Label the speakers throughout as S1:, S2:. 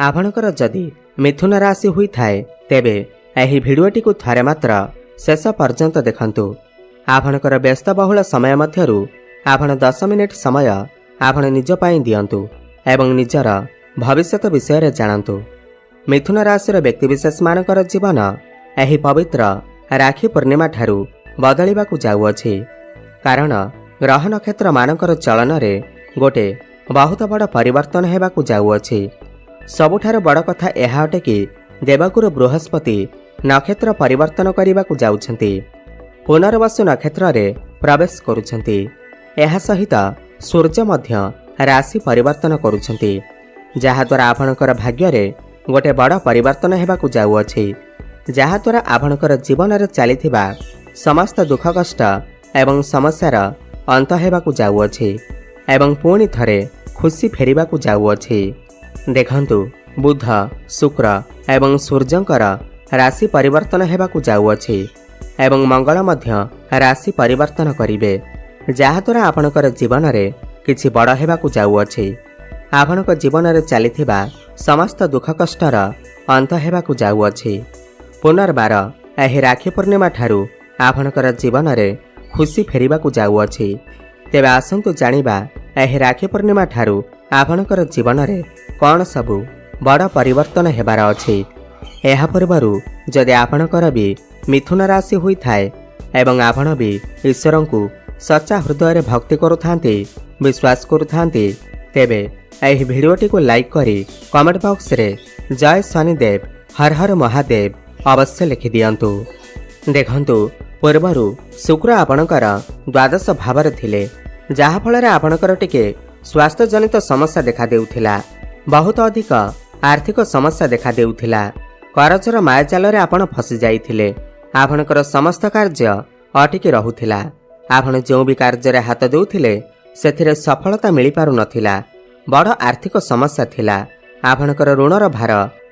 S1: आपणकर जदि मिथुन राशि हुई थाए तेबे एही भिडियोटी को थरे मात्र शेष पर्यंत देखंतु। आपणकर व्यस्तबहुल समय मध्यरु आपण 10 मिनिट समय आपण निज पाई दियंतु एवं निजर भविष्यत विषय जानतु। मिथुन राशि व्यक्तिविशेष मानकर जीवन एही पवित्र राखी पूर्णिमा ठारू बदलिबाकु जाउअछि, कारण ग्रह नक्षत्र मानकर चलन रे गोटे बहुत बड़ परिवर्तन हेबाकु जाउअछि। सबुठार बड़ कथा यह अटे कि देवगुरु बृहस्पति नक्षत्र परिवर्तन करने जाउछंती, पुनर्वसु नक्षत्र रे प्रवेश करुछंती। एहा सहित सूर्य मध्य राशि परिवर्तन करुछंती, जहा द्वारा आपणकर भाग्य रे गोटे बड़ परिवर्तन हेबाकु जाउअछि, जहा द्वारा आपणकर जीवन रे चलीथिबा समस्त दुख कष्ट एवं समस्यार अंत हेबाकु जाउअछि एवं पुणी थरे खुशी फेरिबाकु जाउअछि। देखंतु बुध शुक्र एवं सूर्यंकर राशि परिवर्तन हेबाकु जाउअछि एवं मंगल मध्य राशि परिवर्तन करिवे, जहा द्वारा आपणकर जीवन रे किछि बड़ हेबाकु जाउअछि। आपणक जीवन रे चलीथिबा समस्त दुख कष्टर अंत हेबाकु जाउअछि। पुनर्बार एही राखी पूर्णिमा ठारू आपणकर जीवन रे खुशी फेरिबाकु जाउअछि। तेबे आसंतु जानिबा एही राखी पूर्णिमा ठारू आपणकर जीवन रे कौन सबु बड़ परिवर्तन हेबार अछि। एहा पूर्वरु जदि आपणकर भी मिथुन राशि हुई थाए एवं आपण भी ईश्वर को सच्चा हृदय भक्ति करुथांती विश्वास करुथांती, तेबे एही भिडियोटी को लाइक करी कमेंट बॉक्स रे जय शनिदेव हर हर महादेव अवश्य लिखि दियंतु। देखंतु पूर्वरु शुक्र आपणकर द्वादश भावर थिले, जहा फल आपणकर टिके स्वास्थ्य जनित समस्या देखा देउथिला, बहुत अधिक आर्थिक समस्या देखा देउथिला, करजर मायाजाल रे आपण फसी जाइथिले, आपणकर समस्त कार्य अटिकी रहुथिला, आपण जो भी कार्य रे हाथ देउथिले सेथिरे सफलता मिली पारु नथिला, बड़ आर्थिक समस्या थिला, आपणकर ऋणर भार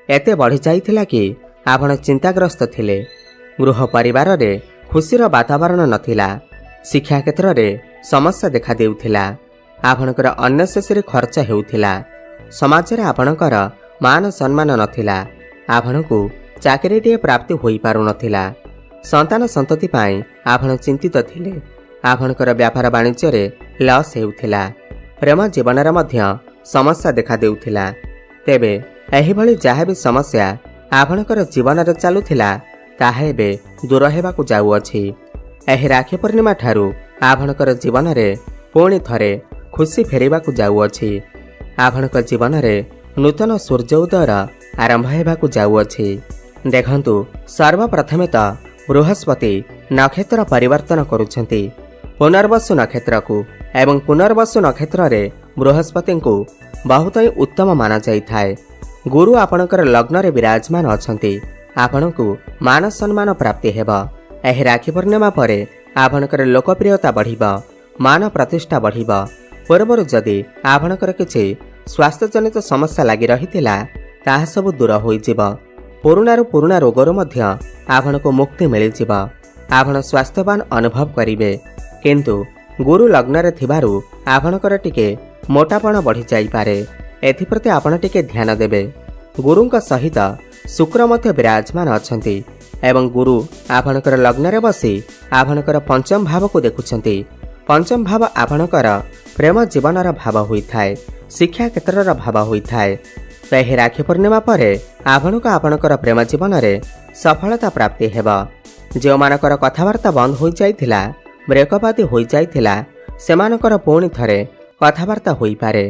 S1: एते बढ़ी जाइथिला कि आपण चिंताग्रस्त थिले, गृह परिवार रे खुशीर वातावरण नथिला, शिक्षा क्षेत्र रे समस्या देखा देउथिला, आपणकर अननेसेसरी खर्च हेउथिला, समाज रे आपणकर मान सम्मान नथिला, आपणकु चाकरीटीए प्राप्ति होई पारु नथिला, संतान संतति पाई आपण चिंतित थिले, आपणकर व्यापार वाणिज्य रे लॉस हेउथिला, प्रेम जीवन रे मध्य समस्या देखा देउथिला। तेबे एही भली जहा भी समस्या आपणकर जीवन रे चालुथिला ताहा एबे दूर हेबाकु जाउअछि। एही राखी पूर्णिमा ठारू आपणकर जीवन रे पुणी थरे खुशी फेरिबाकु जाउअछि। आपणक जीवन रे नूतन सूर्य उदयर आरंभ हेबाकु जाउअछि। देखंतु सर्वप्रथमे त बृहस्पति नक्षत्र परिवर्तन करुछंती पुनर्वसु नक्षत्र को, एवं पुनर्वसु नक्षत्र रे बृहस्पति को बहुत ही उत्तम माना जाइथाए। गुरु आपणकर लग्न रे विराजमान अछंती, आपणकु मान सम्मान प्राप्ति हेबा। एही राखी पूर्णिमा परे आपणकर लोकप्रियता बढ़िबा, मान प्रतिष्ठा बढ़िबा। पूर्वरु जदि आपणकर किछि स्वास्थ्य जनित समस्या लागि रहितिला ताहा सब दूर होइजिबा। पुरुणा रोगरु मध्य आपणको मुक्ति मिलिजिबा, आपण स्वास्थ्यवान अनुभव करिवे। किंतु गुरु लग्न रे थिबारु आपणकर टिके मोटापण बढ़ी जाई पारे, एथिप्रति आपण टिके ध्यान देबे। गुरुंक सहित शुक्र मध्य विराजमान अछंती एवं गुरु आपणकर लग्न रे बसी आपणकर पंचम भाव को देखुछंती। पंचम भाव आपणकर प्रेम जीवनर भाव होइथाए, शिक्षा क्षेत्रर भाव होइथाए। तो एही राखी पूर्णिमा परे आपणको आपणकर प्रेम जीवन रे सफलता प्राप्ति हेबा। जो मानकर कथावार्ता बंद होई जाइथिला, ब्रेकअप आदि होई जाइथिला, सेमानकर पुणी थरे कथावार्ता होई पारे,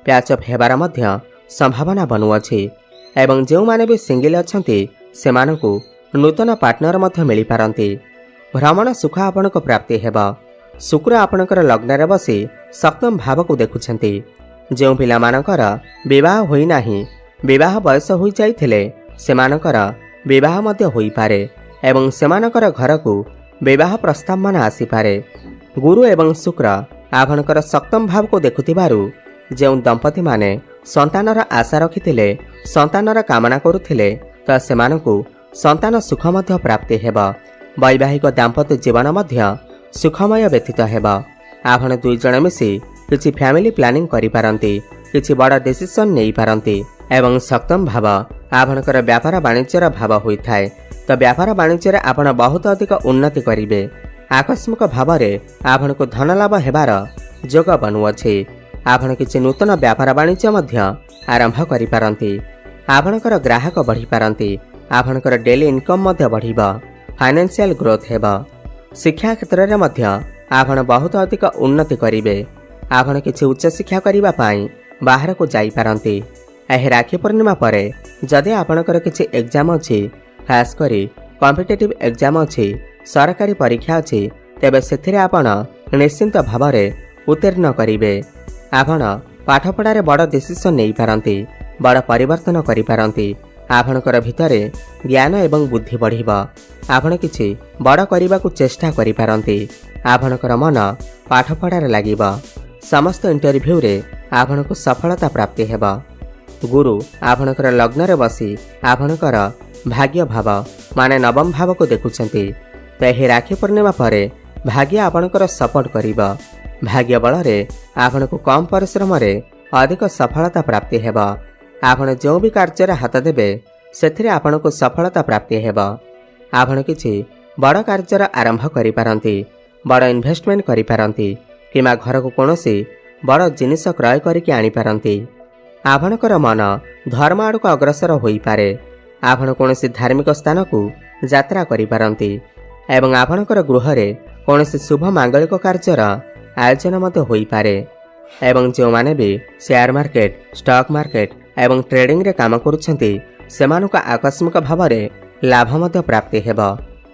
S1: प्याचअप हेबार मध्य संभावना बनुअछि एवं जो माने भी सिंगल अछंती सेमानकु नूतन पार्टनर मध्य मिली पारंती। भ्रमण सुख आपणको प्राप्ति हेबा। शुक्र आपणकर लग्न रे बसी सप्तम भाव को देखुछंती। जो पिला मानकर विवाह होई नाही, विवाह बयस होई जाइथिले सेमानकर विवाह मध्य होई पारे एवं सेमानकर घर को विवाह प्रस्ताव मान आसी पारे। गुरु एवं शुक्र आपणकर सप्तम भाव को देखुथिबारु जो दंपति माने संतानर आशा रखिथिले, संतानर कामना करुथिले, तो सेमानकु संतान सुख मध्य प्राप्ति हेबा। वैवाहिक दाम्पत्य जीवन मध्य सुखमय व्यतीत हेबा। आपण दुई जण मिसी किछि फैमिली प्लानिंग करि पारंती, किछि बड़ डिसिजन नै पारंती एवं सप्तम भाव आपणकर व्यापार वाणिज्यर भाव होता है। तो व्यापार वाणिज्य आपण बहुत अधिक उन्नति करेंगे। आकस्मिक भाव में आपण को धन लाभ हेबार जोग बनुअछि। आपण किसी नूतन व्यापार वाणिज्य आरंभ करिपारंती। आपणकर ग्राहक बढ़ी पारंती। आपणकर डेली इनकम बढ़िबा। फाइनेंशियल ग्रोथ हेबा। शिक्षा क्षेत्र में आपण बहुत अधिक उन्नति करेंगे। आपण किसी उच्च शिक्षा करबा पई बाहर को जाई पारंती। एही राखी पूर्णिमा पर जदि आपणकर किसी एग्जाम अछि, खास करी कॉम्पिटिटिव एग्जाम अछि, सरकारी परीक्षा अछि, तेबे सेथिरे आपण निश्चिंत भाव में उत्तीर्ण करेंगे। आपण पाठपढ़ारे बड़ डिसिजन नहीं पारंती, बड़ परिवर्तन करि पारंती। आपणकर भितरे ज्ञान एवं बुद्धि बढ़िबा। आपण किछि बड़ करबा को चेष्टा करि पारंती। आपणकर मन पाठपढ़ारे लागिबा। समस्त इंटरव्यू रे आपणको सफलता प्राप्ति हेबा। गुरु आपणकर लग्न रे बसी आपणकर भाग्य भाव माने नवम भाव को देखुछंती। तो यही राखी पूर्णिमा पर भाग्य आपणकर सपोर्ट करिबा। भाग्य बल रे आपणको कम परिश्रम रे अधिक सफलता प्राप्ति हेबा। आपण जो भी कार्य हाथ देबे सेथिरे आपणको सफलता प्राप्ति हेबा। आपण किछि बड़ कार्य आरंभ करि पारंती, बड़ इन्वेस्टमेंट करि पारंती, किमा घर को कोनोसी बड़ जिनिस क्रय करिकि आनि पारंती। आपणकर मन धर्म आड़क अग्रसर होई पारे। आपण कोनोसी धार्मिक स्थान को यात्रा करि पारंती एवं आपणकर गृह रे कोनोसी शुभ मांगलिक कार्यर आयोजन मध्य होई पारे। एवं जो माने भी शेयर मार्केट, स्टॉक मार्केट एवं ट्रेडिंग रे काम करुछंती सेमानुका आकस्मिक भाव में लाभ मध्य प्राप्ति हेबा।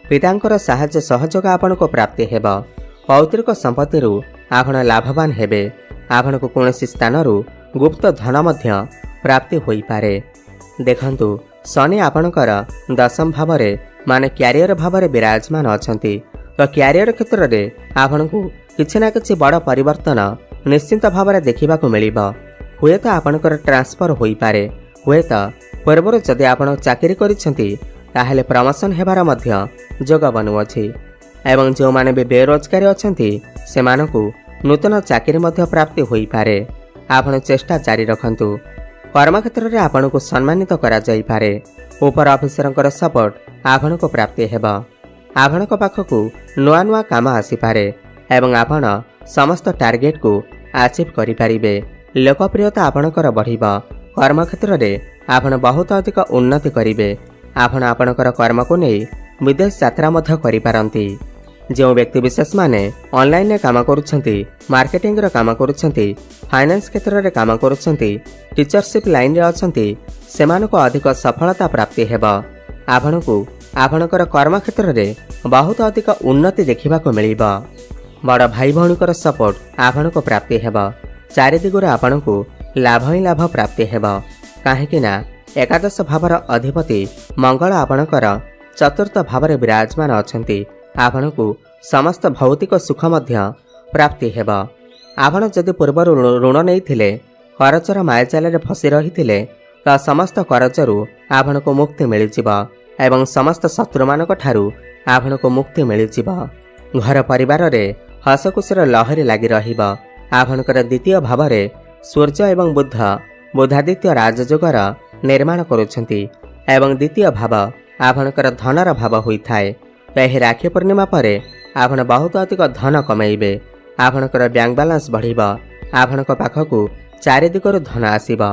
S1: पितांकर साहाय्य सहयोग आपनको प्राप्ति हेबा। पौत्रिक संपत्ति आपण लाभवान हेबे। आपनको कोनोसी स्थानरू गुप्त धन मध्य प्राप्ति होई पारे। देखंतु शनि आपणकर दशम भाव में माने क्यारियर भाव में विराजमान अछंती। तो क्यारियर क्षेत्र में आपनको किछि ना किछि बड़ परिवर्तन निश्चिंत भाव में देखा मिलिबा। हुए तो आपणकर ट्रांसफर होई पारे। हुए तो पूर्व जदि आपण चाकरी करिसेंती ताहेले प्रमोशन हेबार मध्य जोग बनुअछि। एवं जो माने भी बेरोजगारी अछंती सेमानकु नूतन चाकरी मध्य प्राप्ति होई पारे। आपण चेष्टा जारी रखंतु। कर्मक्षेत्र में आपनको सम्मानित करा जाई पारे। ऊपर ऑफिसरंकर सपोर्ट आपनको प्राप्ति हेबा। आपणक पाखकु नुआ नुआ काम आसी पारे एवं आपण समस्त टार्गेट को अचीव करि पारिबे। लोकप्रियता आपणकर बढ़िबा। कर्मक्षेत्र में आपण बहुत अधिक उन्नति करिबे। आपण आपणकर कर्म को नहीं विदेश यात्रा मध्य करि पारंती। जो व्यक्ति विशेष माने ऑनलाइन रे काम करुछंती, मार्केटिंग रे काम करुछंती, फाइनेंस क्षेत्र रे काम करुछंती, टीचरशिप लाइन रे अछंती, सेमानको अधिक सफलता प्राप्ति हेबा। आपणकु आपणकर कर्म क्षेत्र रे बहुत अधिक उन्नति देखिबा को मिलिबा। बड़ भाई भौणीकर सपोर्ट आपणको प्राप्ति हेबा। चारि दिगरे आपणकु लाभ ही लाभ प्राप्ति हेबा। काहेकि ना एकादश भावर अधिपति मंगल आपणकर चतुर्थ भाव में विराजमान अछंती। आपणकु समस्त भौतिक सुख मध्य प्राप्ति हेबा। आपण जदि पूर्व ऋण नहीं थिले, करजर मायाजाल फसी रही थिले, तो समस्त करजरु आपणको मुक्ति मिलिजिबा एवं समस्त शत्रु मानक ठारू आपणको मुक्ति मिलिजिबा। घर परिवार रे हसखुशीर लहरी लगी रहिबा। आपणकर द्वितीय भाव में सूर्य एवं बुध बुधादित्य राजयोगर निर्माण करुछंती एवं द्वितीय भाव आपणकर धनर भाव होइथाय। यही राखी पूर्णिमा पर आपण बहुत अधिक धन कमाइबे। आपणकर बैंक बैलेंस बढ़िबा। आपणक पाखकु चारि दिगरु धन आसीबा।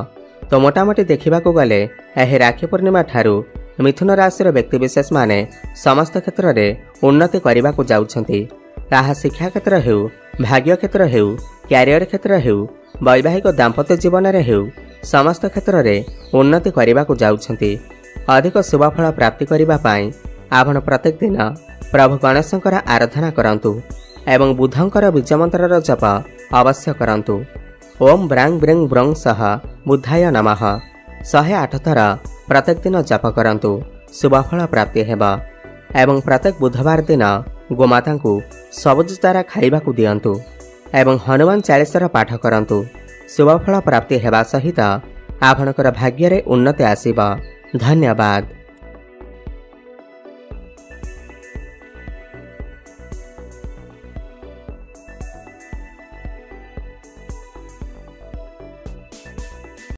S1: तो मोटामोटी देखा गले यही राखी पूर्णिमा ठारू मिथुन राशि व्यक्ति विशेष माने समस्त क्षेत्र में उन्नति करने को जाउछंती। ताहा शिक्षा क्षेत्र हेउ, भाग्य क्षेत्र हेउ, क्यारियर क्षेत्र हेउ, वैवाहिक दाम्पत्य जीवन रे हेउ, समस्त क्षेत्र में उन्नति करने को जाउछंती। अधिक शुभफल प्राप्ति करबा पई आपण प्रत्येक दिन प्रभु गणेशंकर आराधना करंतु एवं बुधंकर बीज मंत्र जप अवश्य करंतु। ओम ब्रांग ब्रिंग ब्रंग सह बुधाय नमः 108 थर प्रत्येक दिन जप करंतु। शुभफल प्राप्ति हेबा। एवं प्रत्येक बुधवार दिन गोमाता को सबुज चारा खाइबा को दियंतु एवं हनुमान चालीसार पाठ करंतु। शुभफल प्राप्ति हेबा सहित आपणकर भाग्य रे उन्नति आसीबा। धन्यवाद।